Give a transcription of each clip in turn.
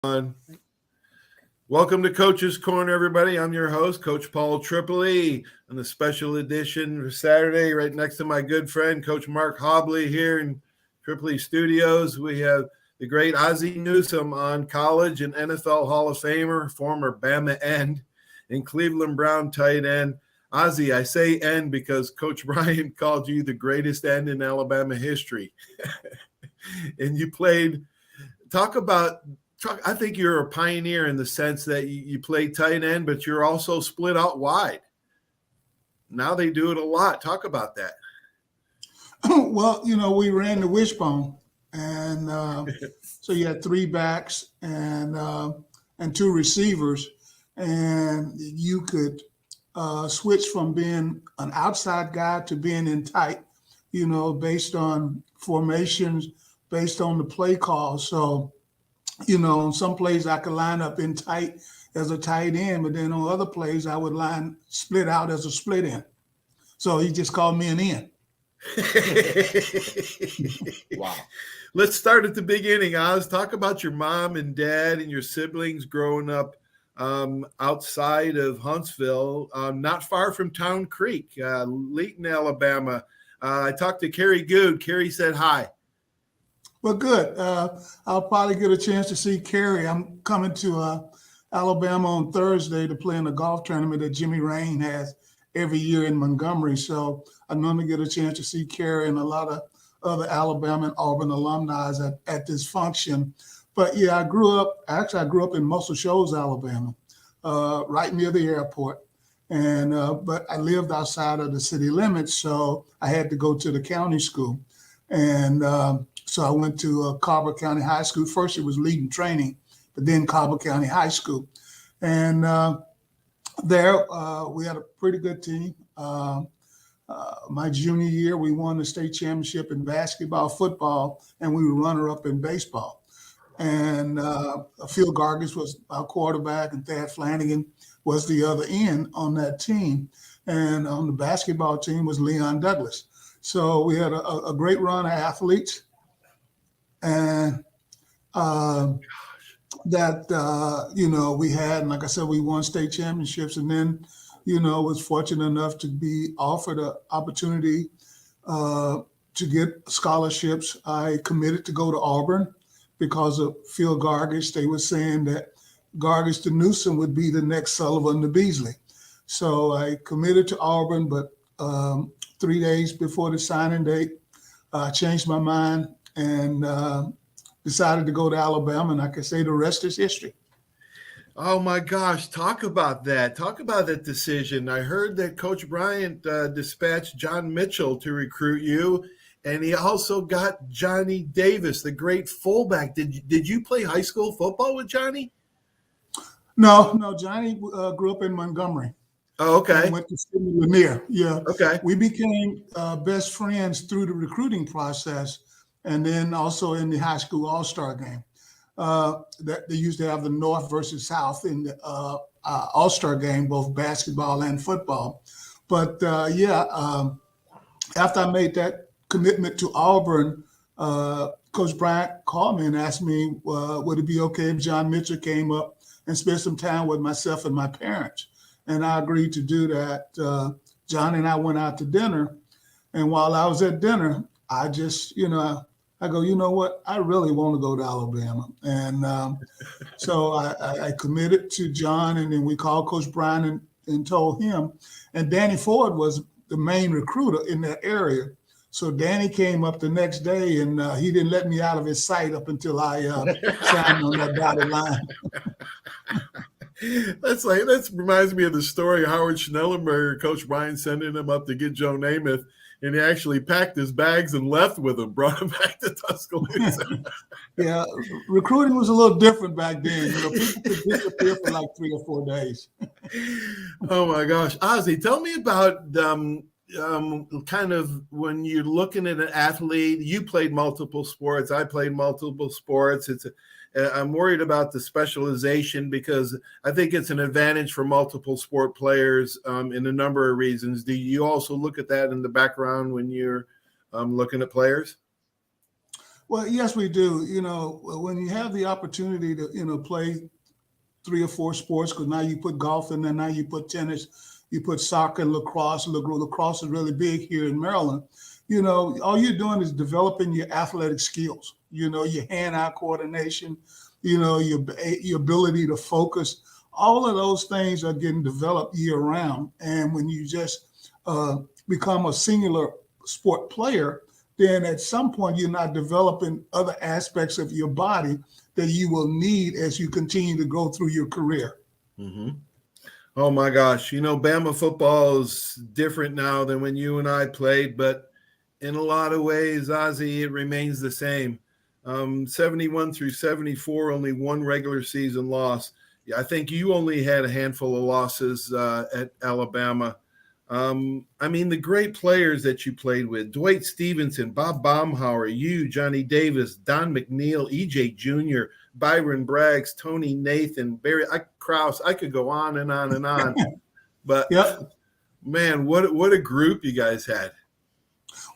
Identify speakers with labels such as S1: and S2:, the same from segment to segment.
S1: on. Welcome to Coach's Corner, everybody. I'm your host, Coach Paul Tripoli, on the special edition for Saturday, right next to my good friend, Coach Mark Hobley, here in Tripoli Studios. We have the great Ozzie Newsome on, college and NFL Hall of Famer, former Bama end, and Cleveland Brown tight end. Ozzie, I say end because Coach Bryant called you the greatest end in Alabama history. And you played – I think you're a pioneer in the sense that you play tight end, but you're also split out wide. Now they do it a lot. Talk about that.
S2: Well, we ran the wishbone, and so you had three backs and two receivers, and you could switch from being an outside guy to being in tight, based on formations, based on the play call. So, on some plays I could line up in tight as a tight end, but then on other plays I would line split out as a split end. So he just called me an end.
S1: Wow. Let's start at the beginning, Oz. Talk about your mom and dad and your siblings growing up outside of Huntsville, not far from Town Creek, Layton, Alabama. I talked to Carrie Good. Carrie said hi.
S2: Well, good. I'll probably get a chance to see Carrie. I'm coming to Alabama on Thursday to play in a golf tournament that Jimmy Rain has every year in Montgomery. So I'm going to get a chance to see Carrie and a lot of other Alabama and Auburn alumni at this function. But yeah, I grew up in Muscle Shoals, Alabama, right near the airport. And but I lived outside of the city limits, so I had to go to the county school. And so I went to Carver County High School. First it was leading training, but then Carver County High School. And there we had a pretty good team. My junior year, we won the state championship in basketball, football, and we were runner-up in baseball. And Phil Gargis was our quarterback, and Thad Flanagan was the other end on that team. And on the basketball team was Leon Douglas. So we had a great run of athletes. And we had, and like I said, we won state championships, and then, was fortunate enough to be offered an opportunity to get scholarships. I committed to go to Auburn because of Phil Gargis. They were saying that Gargis to Newsome would be the next Sullivan to Beasley. So I committed to Auburn, but 3 days before the signing date, I changed my mind and decided to go to Alabama, and I can say the rest is history.
S1: Oh my gosh, talk about that. Talk about that decision. I heard that Coach Bryant dispatched John Mitchell to recruit you, and he also got Johnny Davis, the great fullback. Did you play high school football with Johnny?
S2: No, Johnny grew up in Montgomery.
S1: Oh, okay.
S2: Went to Sidney Lanier. Yeah.
S1: Okay.
S2: We became best friends through the recruiting process, and then also in the high school all-star game. That they used to have the North versus South in the all-star game, both basketball and football. But after I made that commitment to Auburn, Coach Bryant called me and asked me, would it be okay if John Mitchell came up and spent some time with myself and my parents? And I agreed to do that. John and I went out to dinner. And while I was at dinner, I just, I go, you know what? I really want to go to Alabama. And so I committed to John, and then we called Coach Bryant and told him. And Danny Ford was the main recruiter in that area. So Danny came up the next day, and he didn't let me out of his sight up until I signed on that dotted line.
S1: That reminds me of the story of Howard Schnellenberger, Coach Bryant sending him up to get Joe Namath, and he actually packed his bags and left with him, brought him back to Tuscaloosa.
S2: Yeah, recruiting was a little different back then. People could disappear for like 3 or 4 days.
S1: Oh my gosh, Ozzie, tell me about kind of when you're looking at an athlete. You played multiple sports. I played multiple sports. I'm worried about the specialization because I think it's an advantage for multiple sport players in a number of reasons. Do you also look at that in the background when you're looking at players?
S2: Well, yes, we do. When you have the opportunity to, play 3 or 4 sports, because now you put golf in there, now you put tennis, you put soccer, lacrosse. Lacrosse is really big here in Maryland. All you're doing is developing your athletic skills, your hand-eye coordination, your ability to focus. All of those things are getting developed year round. And when you just become a singular sport player, then at some point you're not developing other aspects of your body that you will need as you continue to go through your career.
S1: Mm-hmm. Oh my gosh. Bama football is different now than when you and I played, but in a lot of ways, Ozzie, it remains the same. 71 through 74, only one regular season loss. Yeah, I think you only had a handful of losses at Alabama. The great players that you played with, Dwight Stevenson, Bob Baumhauer, you, Johnny Davis, Don McNeil, E.J. Jr., Byron Braggs, Tony Nathan, Barry Krause. I could go on and on and on. But,
S2: Yep.
S1: Man, what a group you guys had.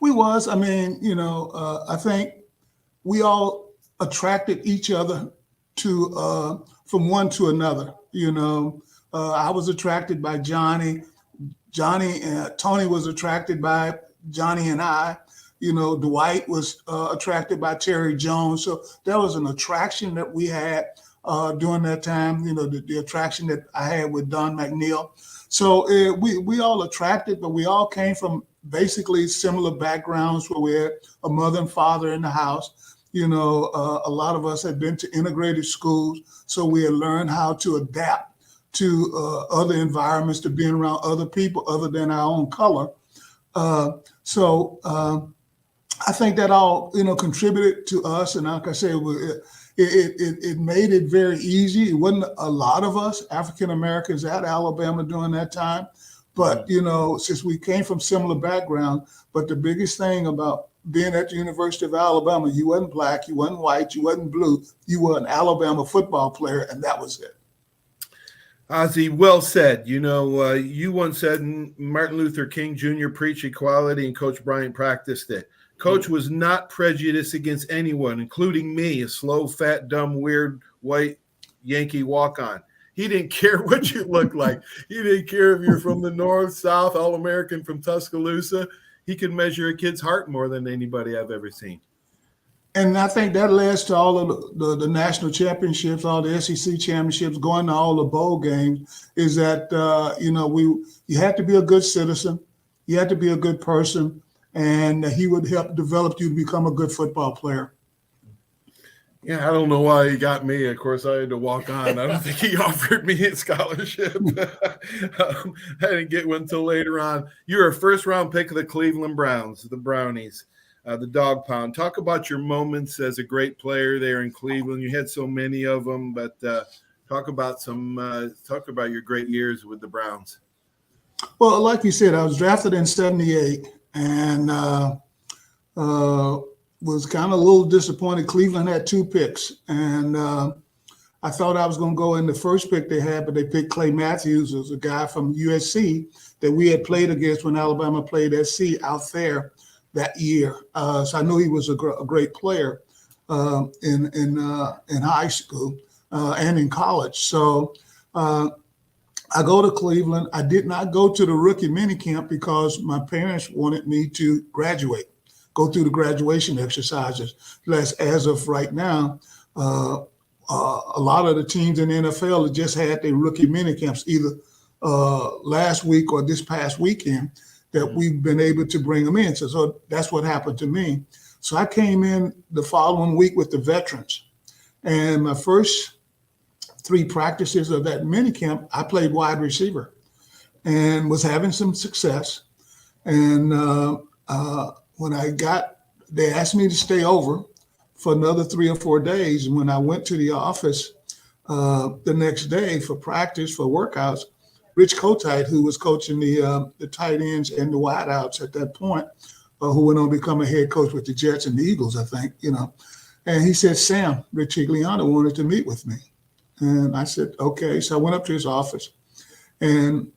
S2: We was. I think we all attracted each other to from one to another. I was attracted by Johnny. Tony was attracted by Johnny and I. Dwight was attracted by Terry Jones. So there was an attraction that we had during that time. The attraction that I had with Don McNeil. So we all attracted, but we all came from basically similar backgrounds where we had a mother and father in the house. A lot of us had been to integrated schools, so we had learned how to adapt to other environments, to being around other people other than our own color. So I think that all, contributed to us. And like I said, it made it very easy. It wasn't a lot of us African Americans at Alabama during that time. But, since we came from similar backgrounds, but the biggest thing about being at the University of Alabama, you wasn't black, you wasn't white, you wasn't blue, you were an Alabama football player, and that was it.
S1: Ozzie, well said. You once said Martin Luther King Jr. preached equality and Coach Bryant practiced it. Coach was not prejudiced against anyone, including me, a slow, fat, dumb, weird, white Yankee walk-on. He didn't care what you looked like. He didn't care if you're from the North, South, All-American from Tuscaloosa. He could measure a kid's heart more than anybody I've ever seen.
S2: And I think that leads to all of the national championships, all the SEC championships, going to all the bowl games, is that, you had to be a good citizen. You had to be a good person. And he would help develop you to become a good football player.
S1: Yeah, I don't know why he got me. Of course, I had to walk on. I don't think he offered me a scholarship. I didn't get one until later on. You're a first-round pick of the Cleveland Browns, the Brownies, the Dog Pound. Talk about your moments as a great player there in Cleveland. You had so many of them, but talk about your great years with the Browns.
S2: Well, like you said, I was drafted in 78 and was kind of a little disappointed. Cleveland had 2 picks, and I thought I was going to go in the first pick they had, but they picked Clay Matthews, who's a guy from USC that we had played against when Alabama played SC out there that year. So I knew he was a great player in high school and in college. So I go to Cleveland. I did not go to the rookie minicamp because my parents wanted me to graduate, go through the graduation exercises. As of right now, a lot of the teams in the NFL have just had their rookie minicamps either last week or this past weekend that we've been able to bring them in. So that's what happened to me. So I came in the following week with the veterans. And my first 3 practices of that minicamp, I played wide receiver and was having some success. And when they asked me to stay over for another 3 or 4 days. And when I went to the office the next day for practice, for workouts, Rich Kotite, who was coaching the tight ends and the wideouts at that point, who went on to become a head coach with the Jets and the Eagles, I think, and he said, Sam, Rich Igliano wanted to meet with me. And I said, okay. So I went up to his office, and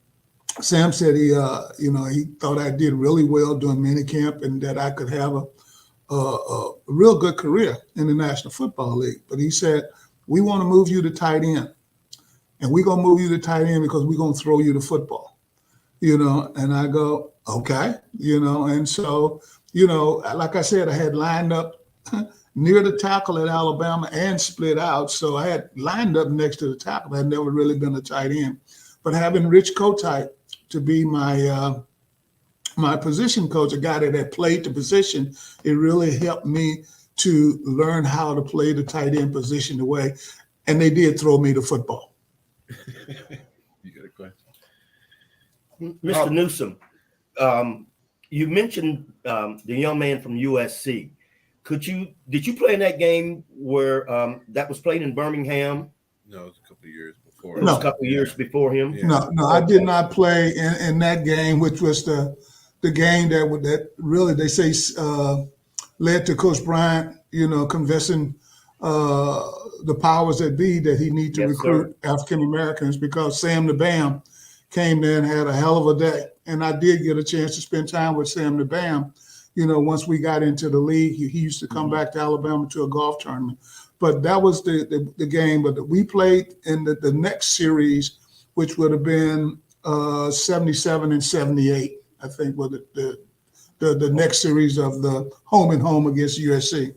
S2: Sam said he thought I did really well during minicamp and that I could have a real good career in the National Football League. But he said, we want to move you to tight end. And we're going to move you to tight end because we're going to throw you the football. And I go, okay, and so, like I said, I had lined up near the tackle at Alabama and split out. So I had lined up next to the tackle. I had never really been a tight end. But having Rich Kotite to be my position coach, a guy that had played the position, it really helped me to learn how to play the tight end position the way. And they did throw me the football.
S1: You got a question?
S3: Mr. Newsome, you mentioned the young man from USC. Did you play in that game where that was played in Birmingham?
S1: No, it was a couple of years before.
S3: It was a couple of years before him.
S2: Yeah. No, I did not play in that game, which was the game that really they say led to Coach Bryant, convincing the powers that be that he need to recruit African Americans, because Sam the Bam came there and had a hell of a day. And I did get a chance to spend time with Sam the Bam. Once we got into the league, he used to come back to Alabama to a golf tournament. But that was the game. But we played in the next series, which would have been 77 and 78, I think, was the next series of the home and home against USC.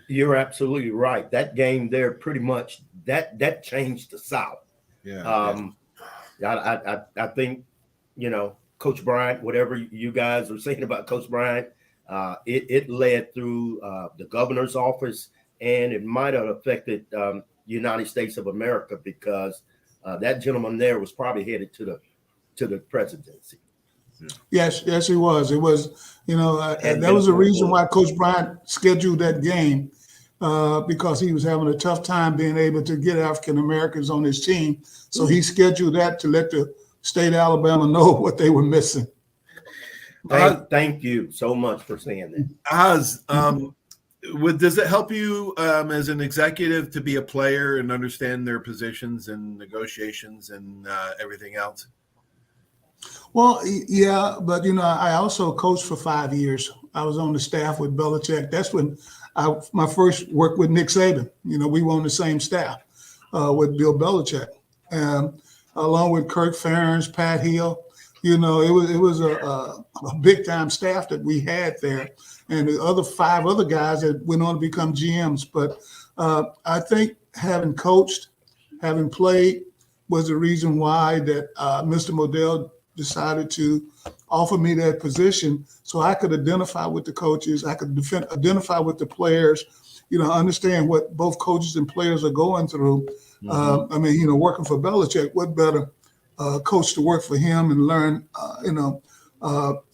S3: You're absolutely right. That game there, pretty much, that changed the South.
S1: Yeah.
S3: I think, Coach Bryant, whatever you guys are saying about Coach Bryant, it led through the governor's office, and it might have affected United States of America, because that gentleman there was probably headed to the presidency.
S2: Yes, he was. It was, and that was the reason why Coach Bryant scheduled that game, because he was having a tough time being able to get African Americans on his team. So he scheduled that to let the state of Alabama know what they were missing.
S3: Thank you so much for saying that.
S1: Oz, does it help you as an executive to be a player and understand their positions and negotiations and everything else?
S2: Well, yeah, but I also coached for 5 years. I was on the staff with Belichick. That's when my first work with Nick Saban. We were on the same staff with Bill Belichick, and along with Kirk Ferentz, Pat Hill. It was a big time staff that we had there, and the other 5 other guys that went on to become GMs. But I think having coached, having played, was the reason why that Mr. Modell decided to offer me that position, so I could identify with the coaches, I could identify with the players, understand what both coaches and players are going through. Working for Belichick, what better coach to work for him and learn,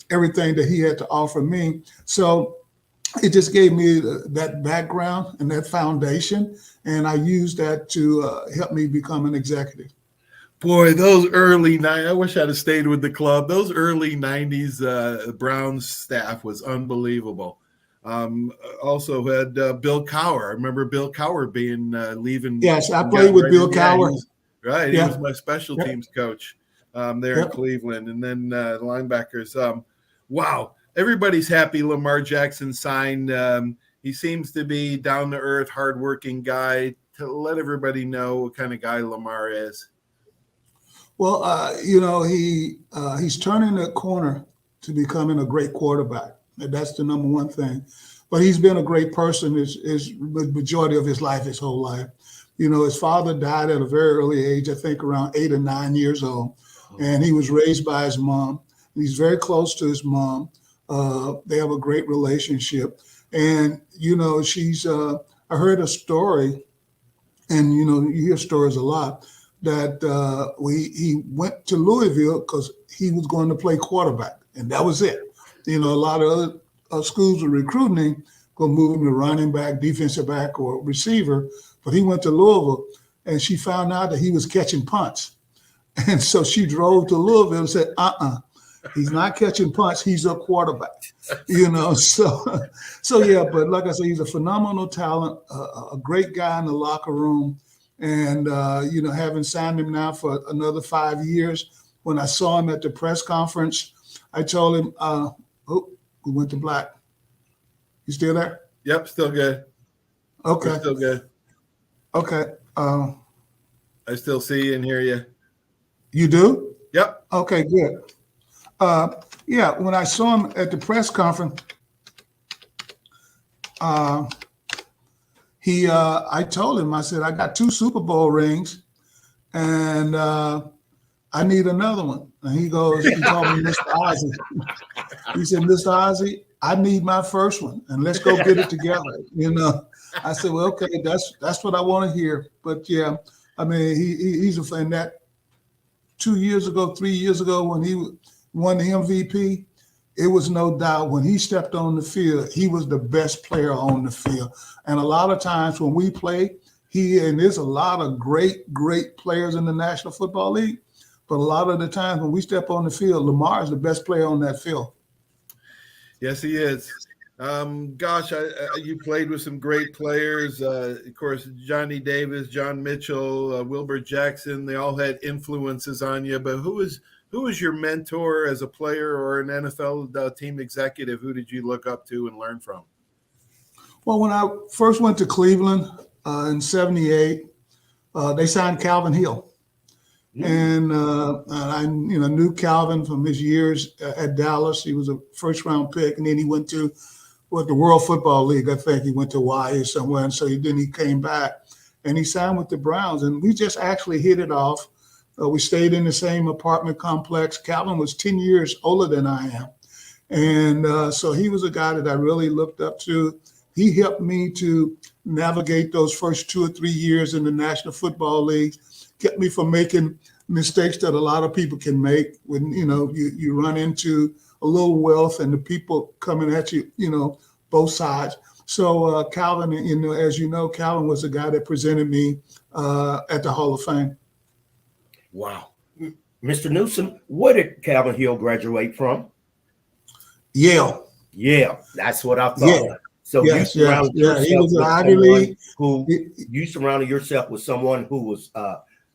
S2: everything that he had to offer me. So it just gave me that background and that foundation, and I used that to help me become an executive.
S1: Boy, those early 90s, I wish I'd have stayed with the club. Those early 90s Browns staff was unbelievable. Also had Bill Cowher. I remember Bill Cowher being leaving.
S2: Yes, I played with Bill Cowher.
S1: Right, he was my special teams coach there in Cleveland. And then linebackers. Wow, everybody's happy Lamar Jackson signed. He seems to be down-to-earth, hardworking guy. To let everybody know what kind of guy Lamar is.
S2: Well, he's turning the corner to becoming a great quarterback. And that's the number one thing. But he's been a great person his majority of his life, his whole life. His father died at a very early age, I think around 8 or 9 years old. And he was raised by his mom. He's very close to his mom. They have a great relationship. And, she's, I heard a story, and, you hear stories a lot, that he went to Louisville because he was going to play quarterback, and that was it. A lot of other schools were recruiting him, going to move him to running back, defensive back, or receiver, but he went to Louisville, and she found out that he was catching punts. And so she drove to Louisville and said, he's not catching punts, he's a quarterback. So yeah, but like I said, he's a phenomenal talent, a great guy in the locker room. And, having signed him now for another 5 years, when I saw him at the press conference, I told him, we went to black. You still there?
S1: Yep, still good.
S2: Okay.
S1: We're still good.
S2: Okay.
S1: I still see and hear you.
S2: You do?
S1: Yep.
S2: Okay, good. Yeah, when I saw him at the press conference, I told him, I said, I got 2 Super Bowl rings and I need another one. And he called me Mr. Ozzie. He said, Mr. Ozzie, I need my first one and let's go get it together. I said, well, okay, that's what I want to hear. But yeah, I mean, he's a fan. That 3 years ago when he won the MVP, it was no doubt when he stepped on the field, he was the best player on the field. And a lot of times when we play, and there's a lot of great players in the National Football League, but a lot of the times when we step on the field, Lamar is the best player on that field.
S1: Yes, he is. You played with some great players. Of course, Johnny Davis, John Mitchell, Wilbur Jackson, they all had influences on you. But who was your mentor as a player or an NFL team executive? Who did you look up to and learn from?
S2: Well, when I first went to Cleveland in '78, they signed Calvin Hill. And I knew Calvin from his years at Dallas. He was a first-round pick, and then he went to the World Football League. I think he went to Hawaii somewhere, and so then he came back, and he signed with the Browns, and we just actually hit it off. We stayed in the same apartment complex. Calvin was 10 years older than I am, and so he was a guy that I really looked up to. He helped me to navigate those first 2 or 3 years in the National Football League, kept me from making mistakes that a lot of people can make when, you run into a little wealth and the people coming at you, both sides. So Calvin, as you know, Calvin was the guy that presented me at the Hall of Fame.
S3: Wow. Mr. Newsome, where did Calvin Hill graduate from?
S2: Yale.
S3: Yeah, that's what I thought.
S2: Yeah.
S3: So
S2: yes,
S3: you surrounded yourself
S2: he was
S3: with
S2: an Ivy League.
S3: You surrounded yourself with someone who was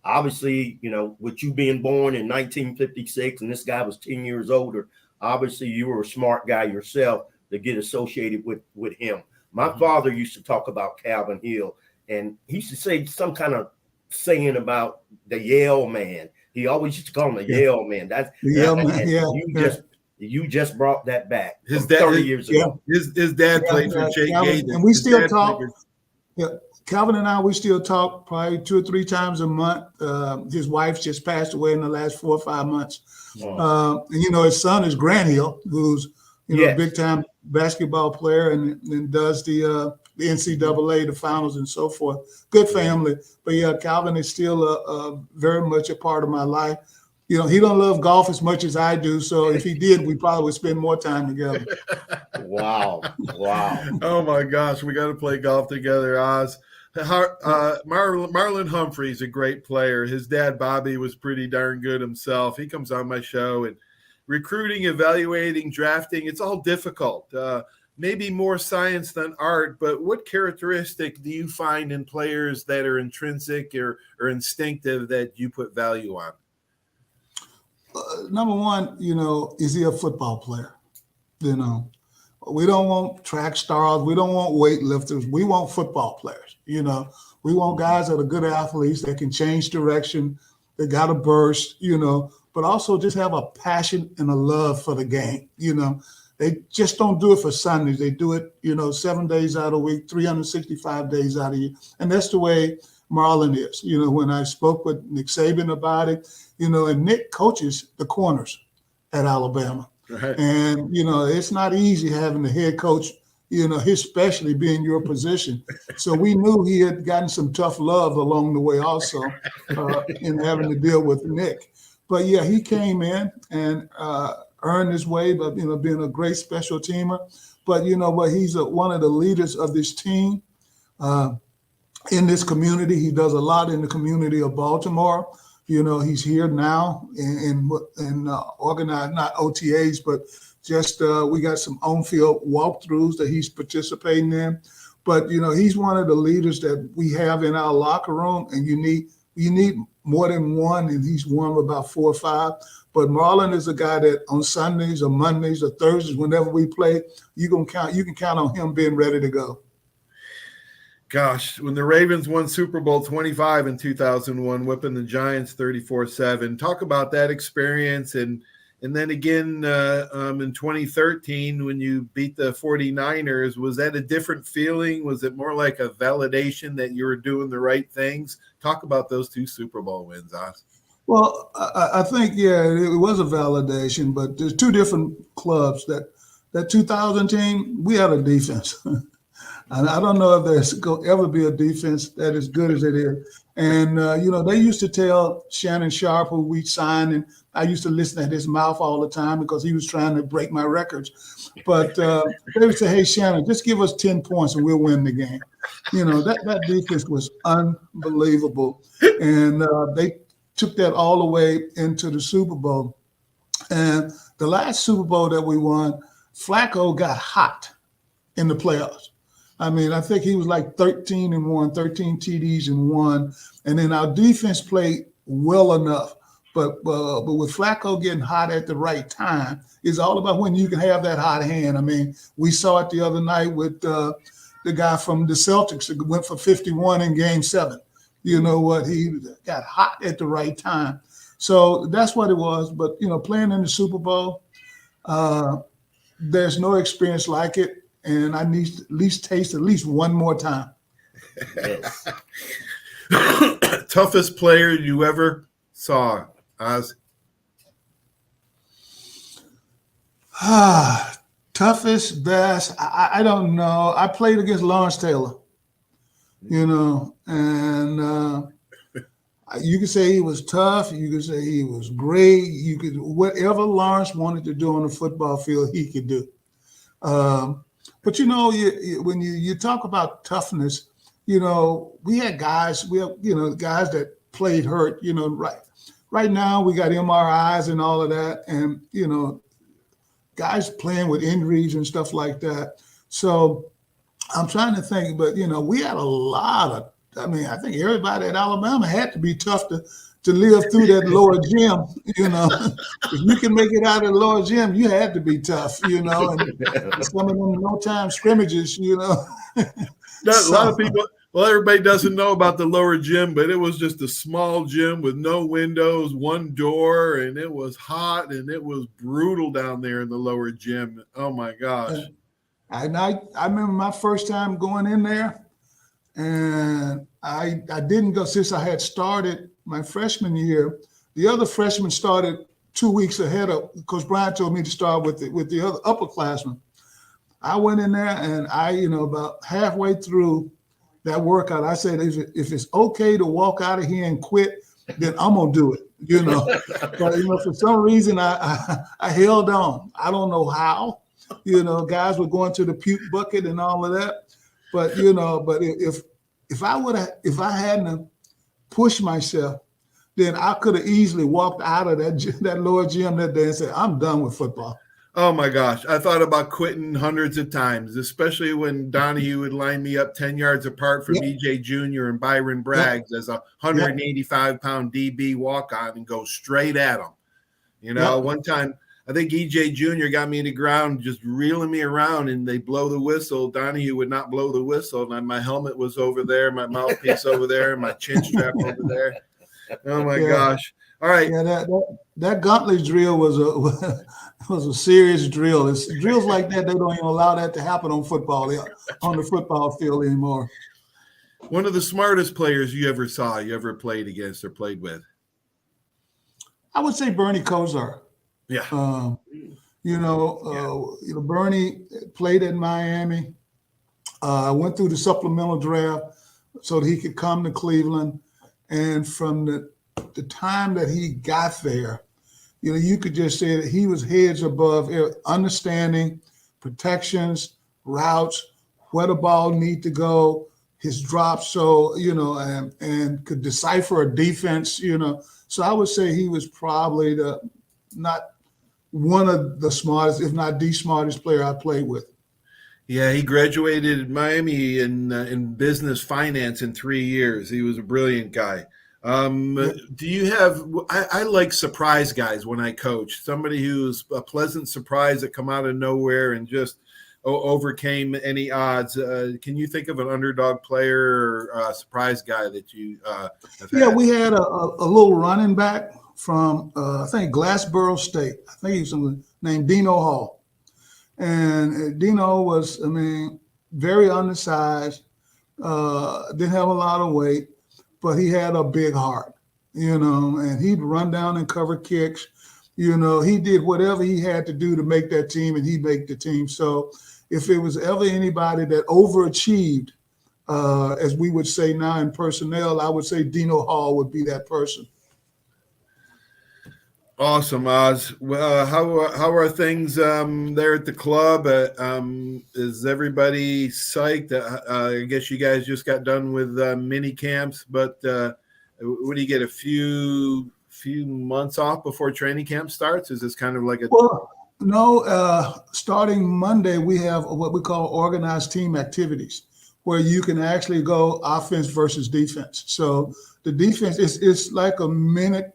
S3: obviously, with you being born in 1956 and this guy was 10 years older, obviously you were a smart guy yourself to get associated with him. My father used to talk about Calvin Hill, and he used to say some kind of saying about the Yale man. He always used to call him the Yale man. That's the Yale man. Yeah. You just brought that back.
S1: His dad,
S3: 30 years ago.
S1: His dad played for Jake Gaither.
S2: And we still talk. Calvin and I, we still talk probably 2 or 3 times a month. His wife just passed away in the last 4 or 5 months. And, his son is Grant Hill, who's, a big time basketball player and does the NCAA, the finals and so forth. Good family. But yeah, Calvin is still very much a part of my life. He don't love golf as much as I do. So if he did, we probably would spend more time together.
S3: Wow.
S1: Oh my gosh, we got to play golf together, Oz. Marlon Humphrey's a great player. His dad, Bobby, was pretty darn good himself. He comes on my show, and recruiting, evaluating, drafting, it's all difficult. Maybe more science than art, but what characteristic do you find in players that are intrinsic or instinctive that you put value on?
S2: Number one, is he a football player? We don't want track stars. We don't want weightlifters. We want football players. We want guys that are good athletes that can change direction, that got a burst, but also just have a passion and a love for the game. They just don't do it for Sundays. They do it, 7 days out of the week, 365 days out of the year. And that's the way Marlon is. When I spoke with Nick Saban about it, and Nick coaches the corners at Alabama.
S1: Right.
S2: And, it's not easy having the head coach, his specialty being your position. So we knew he had gotten some tough love along the way also in having to deal with Nick. But yeah, he came in and earned his way, but, being a great special teamer. But, he's one of the leaders of this team in this community. He does a lot in the community of Baltimore. He's here now and organized, not OTAs, but just we got some on-field walkthroughs that he's participating in. But, he's one of the leaders that we have in our locker room, and we you need more than one, and he's won about 4 or 5. But Marlon is a guy that on Sundays or Mondays or Thursdays, whenever we play, you can count on him being ready to go.
S1: Gosh, when the Ravens won Super Bowl 25 in 2001, whipping the Giants 34-7, talk about that experience. And then again in 2013, when you beat the 49ers, was that a different feeling? Was it more like a validation that you were doing the right things? Talk about those 2 Super Bowl wins, Oz.
S2: Well, I think, yeah, it was a validation, but there's 2 different clubs. That 2000 team, we had a defense. And I don't know if there's going to ever be a defense that is good as it is. And, they used to tell Shannon Sharp, who we signed, and I used to listen at his mouth all the time because he was trying to break my records. But they would say, hey, Shannon, just give us 10 points and we'll win the game. That defense was unbelievable. And they took that all the way into the Super Bowl. And the last Super Bowl that we won, Flacco got hot in the playoffs. I mean, I think he was like 13-1, 13 TDs and 1. And then our defense played well enough. But with Flacco getting hot at the right time, it's all about when you can have that hot hand. I mean, we saw it the other night with the guy from the Celtics that went for 51 in Game 7. You know what? He got hot at the right time. So that's what it was. But, playing in the Super Bowl, there's no experience like it. And I need to at least taste at least one more time.
S3: Yes.
S1: Toughest player you ever saw, Oz?
S2: Toughest, best, I don't know. I played against Lawrence Taylor, and you could say he was tough. You could say he was great. You could, whatever Lawrence wanted to do on the football field, he could do. But when you talk about toughness, we had guys, guys that played hurt, right now we got MRIs and all of that. And, guys playing with injuries and stuff like that. So I'm trying to think, but, we had a lot of, I think everybody at Alabama had to be tough to live through that lower gym, If you can make it out of the lower gym, you had to be tough, and some of them no-time scrimmages,
S1: A lot of people, everybody doesn't know about the lower gym, but it was just a small gym with no windows, one door, and it was hot and it was brutal down there in the lower gym. Oh my gosh.
S2: And I remember my first time going in there, and I didn't go since I had started my freshman year. The other freshmen started 2 weeks ahead of, Coach Bryant told me to start with the other upperclassmen. I went in there and about halfway through that workout, I said, if it's okay to walk out of here and quit, then I'm gonna do it. But for some reason I held on. I don't know how. Guys were going to the puke bucket and all of that. But but if I hadn't pushed myself, then I could have easily walked out of that lower gym that day and said, I'm done with football.
S1: Oh my gosh. I thought about quitting hundreds of times, especially when Donahue would line me up 10 yards apart from EJ Jr. and Byron Braggs as a 185-pound DB walk-on and go straight at him. One time, I think EJ Jr. got me to the ground just reeling me around, and they blow the whistle. Donahue would not blow the whistle, and my helmet was over there, my mouthpiece over there, my chin strap over there. Oh my gosh! All right.
S2: Yeah, that gauntlet drill was a serious drill. It's drills like that, they don't even allow that to happen on the football field anymore.
S1: One of the smartest players you ever saw, you ever played against or played with?
S2: I would say Bernie Kosar.
S1: Yeah.
S2: Bernie played at Miami. Went through the supplemental draft so that he could come to Cleveland. And from the time that he got there, you could just say that he was heads above understanding protections, routes, where the ball need to go, his drops. So, and could decipher a defense, So I would say he was probably not one of the smartest, if not the smartest player I played with.
S1: Yeah, he graduated at Miami in business finance in 3 years. He was a brilliant guy.
S2: Yeah.
S1: Do you have? I like surprise guys when I coach. Somebody who's a pleasant surprise that come out of nowhere and just overcame any odds. Can you think of an underdog player or surprise guy that you have
S2: Yeah,
S1: had?
S2: we had a little running back from I think Glassboro State. I think he was named Dino Hall, and Dino was, I mean, very undersized, didn't have a lot of weight, but he had a big heart, and he'd run down and cover kicks. He did whatever he had to do to make that team, and he'd make the team. So if it was ever anybody that overachieved, as we would say now in personnel, I would say Dino Hall would be that person.
S1: Awesome, Oz. Well, how are things there at the club? Is everybody psyched? I guess you guys just got done with mini camps, but what do you get? A few months off before training camp starts? Is this kind of like a
S2: Well, no, starting Monday, we have what we call organized team activities, where you can actually go offense versus defense. So the defense is like a miniature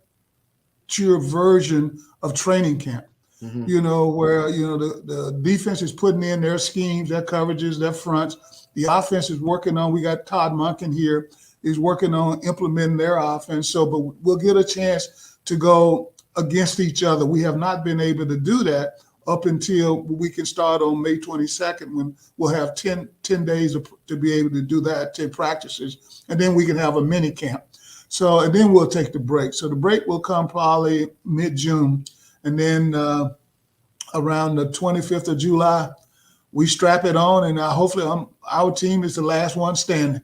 S2: version of training camp.
S1: Mhm.
S2: Where the defense is putting in their schemes, their coverages, their fronts. The offense is working on. We got Todd Monken here. Is working on implementing their offense. So, but we'll get a chance to go against each other. We have not been able to do that up until we can start on May 22nd, when we'll have 10 days to be able to do that, 10 practices, and then we can have a mini camp. So, and then we'll take the break. So the break will come probably mid-June. And then around the 25th of July, we strap it on, and hopefully our team is the last one standing.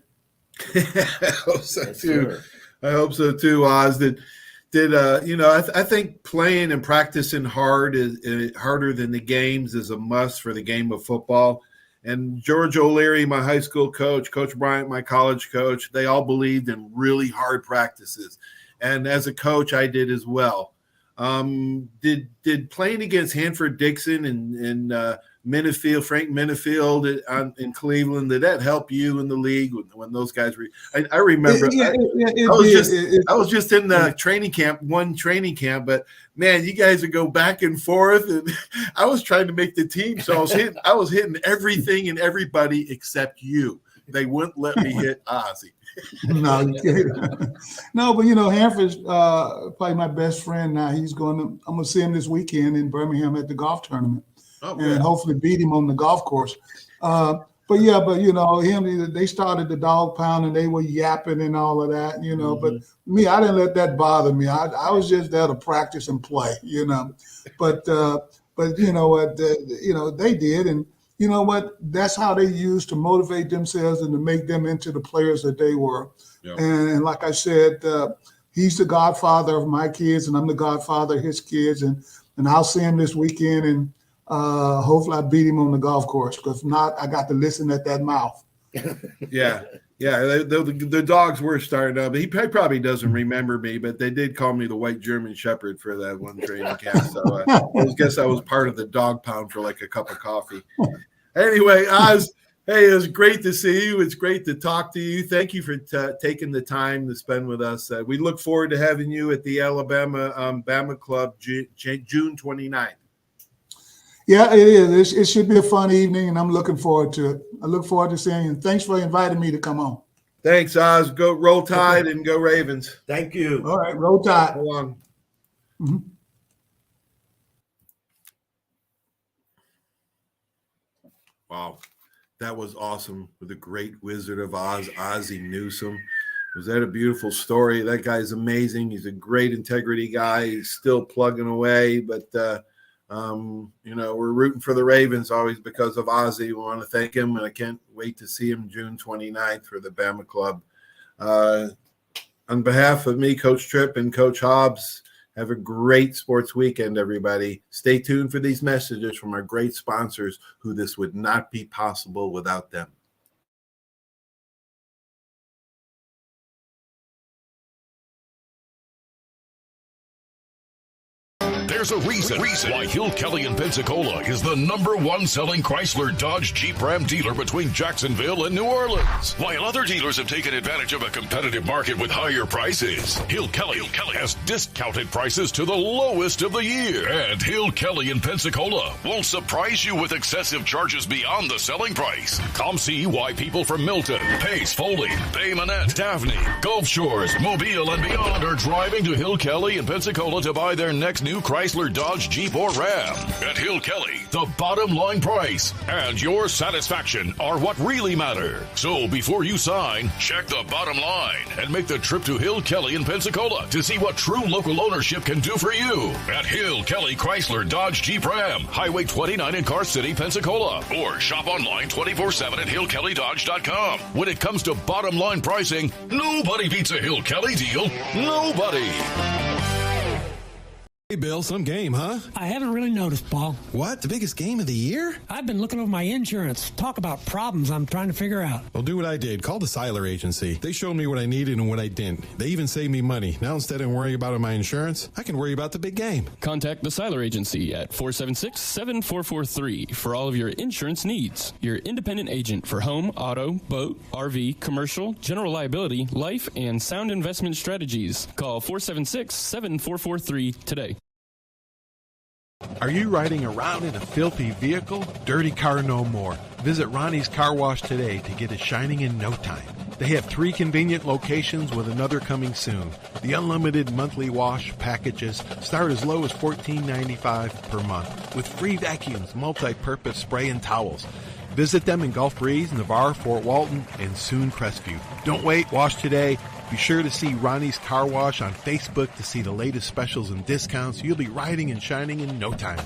S1: I hope so
S3: Yes,
S1: too.
S3: sir.
S1: I hope so too, Oz. I think playing and practicing hard is harder than the games is a must for the game of football. And George O'Leary, my high school coach, Coach Bryant, my college coach, they all believed in really hard practices. And as a coach, I did as well. Did playing against Hanford Dixon and Frank Minifield in Cleveland, did that help you in the league when those guys were? I remember. I was just in the one training camp, but man, you guys would go back and forth, and I was trying to make the team, so I was hitting everything and everybody except you. They wouldn't let me hit Ozzie.
S2: No, you can't. No, but Hanford's probably my best friend now. I'm gonna see him this weekend in Birmingham at the golf tournament, and hopefully beat him on the golf course. But they started the dog pound and they were yapping and all of that,
S3: Mm-hmm.
S2: But me, I didn't let that bother me. I was just there to practice and play, But you know what, they did, and you know what? That's how they used to motivate themselves and to make them into the players that they were.
S1: Yeah.
S2: And like I said, he's the godfather of my kids, and I'm the godfather of his kids. And I'll see him this weekend, and hopefully I beat him on the golf course. Because if not, I got to listen at that mouth.
S1: Yeah. The dogs were starting up. He probably doesn't remember me, but they did call me the White German Shepherd for that one training camp. So I guess I was part of the dog pound for like a cup of coffee. Anyway, Oz, hey, it was great to see you. It's great to talk to you. Thank you for taking the time to spend with us. We look forward to having you at the Alabama Bama Club June 29th.
S2: Yeah, it is. It should be a fun evening, and I'm looking forward to it. I look forward to seeing you. Thanks for inviting me to come on.
S1: Thanks, Oz. Go Roll Tide and go Ravens.
S3: Thank you.
S2: All right, Roll Tide.
S1: Hold on.
S2: Mm-hmm.
S1: Wow, that was awesome with the great Wizard of Oz, Ozzie Newsome. Was that a beautiful story? That guy's amazing. He's a great integrity guy. He's still plugging away, but we're rooting for the Ravens always because of Ozzie. We want to thank him, and I can't wait to see him June 29th for the Bama Club. On behalf of me, Coach Tripp, and Coach Hobbs, have a great sports weekend, everybody. Stay tuned for these messages from our great sponsors, who this would not be possible without them.
S4: There's a reason why Hill Kelly in Pensacola is the #1 selling Chrysler Dodge Jeep Ram dealer between Jacksonville and New Orleans. While other dealers have taken advantage of a competitive market with higher prices, Hill Kelly has discounted prices to the lowest of the year. And Hill Kelly in Pensacola won't surprise you with excessive charges beyond the selling price. Come see why people from Milton, Pace, Foley, Bay Minette, Daphne, Gulf Shores, Mobile, and beyond are driving to Hill Kelly in Pensacola to buy their next new Chrysler, Dodge, Jeep, or Ram. At Hill Kelly, the bottom line price and your satisfaction are what really matter. So before you sign, check the bottom line and make the trip to Hill Kelly in Pensacola to see what true local ownership can do for you. At Hill Kelly Chrysler, Dodge, Jeep, Ram, Highway 29 in Car City, Pensacola. Or shop online 24/7 at hillkellydodge.com. When it comes to bottom line pricing, nobody beats a Hill Kelly deal. Nobody.
S5: Hey, Bill, some game, huh?
S6: I haven't really noticed, Paul.
S5: What? The biggest game of the year?
S6: I've been looking over my insurance. Talk about problems I'm trying to figure out.
S5: Well, do what I did. Call the Seiler Agency. They showed me what I needed and what I didn't. They even saved me money. Now, instead of worrying about my insurance, I can worry about the big game.
S7: Contact the Seiler Agency at 476-7443 for all of your insurance needs. Your independent agent for home, auto, boat, RV, commercial, general liability, life, and sound investment strategies. Call 476-7443 today.
S8: Are you riding around in a filthy vehicle? Dirty car no more. Visit Ronnie's Car Wash today to get it shining in no time. They have 3 convenient locations with another coming soon. The unlimited monthly wash packages start as low as $14.95 per month with free vacuums, multi-purpose spray, and towels. Visit them in Gulf Breeze, Navarre, Fort Walton, and soon Crestview. Don't wait, wash today. Be sure to see Ronnie's Car Wash on Facebook to see the latest specials and discounts. You'll be riding and shining in no time.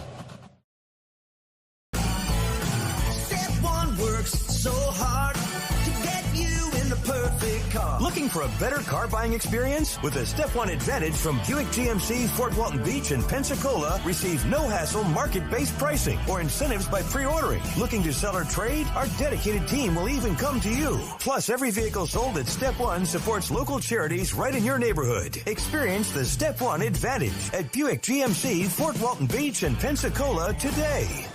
S9: Step One works so hard to get you in the perfect car. Looking for a better car buying experience? With a Step One Advantage from Buick GMC, Fort Walton Beach, and Pensacola, receive no-hassle market-based pricing or incentives by pre-ordering. Looking to sell or trade? Our dedicated team will even come to you. Plus, every vehicle sold at Step One supports local charities right in your neighborhood. Experience the Step One Advantage at Buick GMC, Fort Walton Beach, and Pensacola today.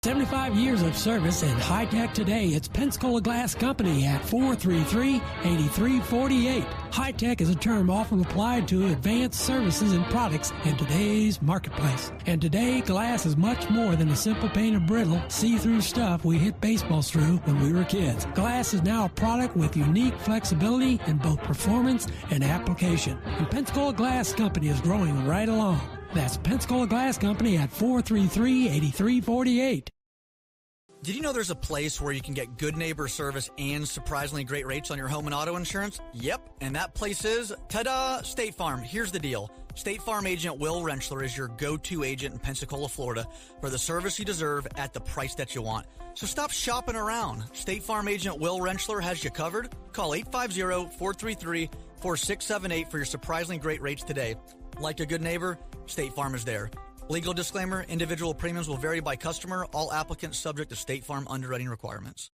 S6: 75 years of service and high tech today. It's Pensacola Glass Company at 433-8348. High tech is a term often applied to advanced services and products in today's marketplace. And today, glass is much more than a simple pane of brittle, see-through stuff we hit baseballs through when we were kids. Glass is now a product with unique flexibility in both performance and application. And Pensacola Glass Company is growing right along. That's Pensacola Glass Company at 433-8348.
S10: Did you know there's a place where you can get good neighbor service and surprisingly great rates on your home and auto insurance? Yep, and that place is, ta-da, State Farm. Here's the deal. State Farm agent Will Rentschler is your go-to agent in Pensacola, Florida for the service you deserve at the price that you want. So stop shopping around. State Farm agent Will Rentschler has you covered. Call 850-433-4678 for your surprisingly great rates today. Like a good neighbor, State Farm is there. Legal disclaimer, individual premiums will vary by customer. All applicants subject to State Farm underwriting requirements.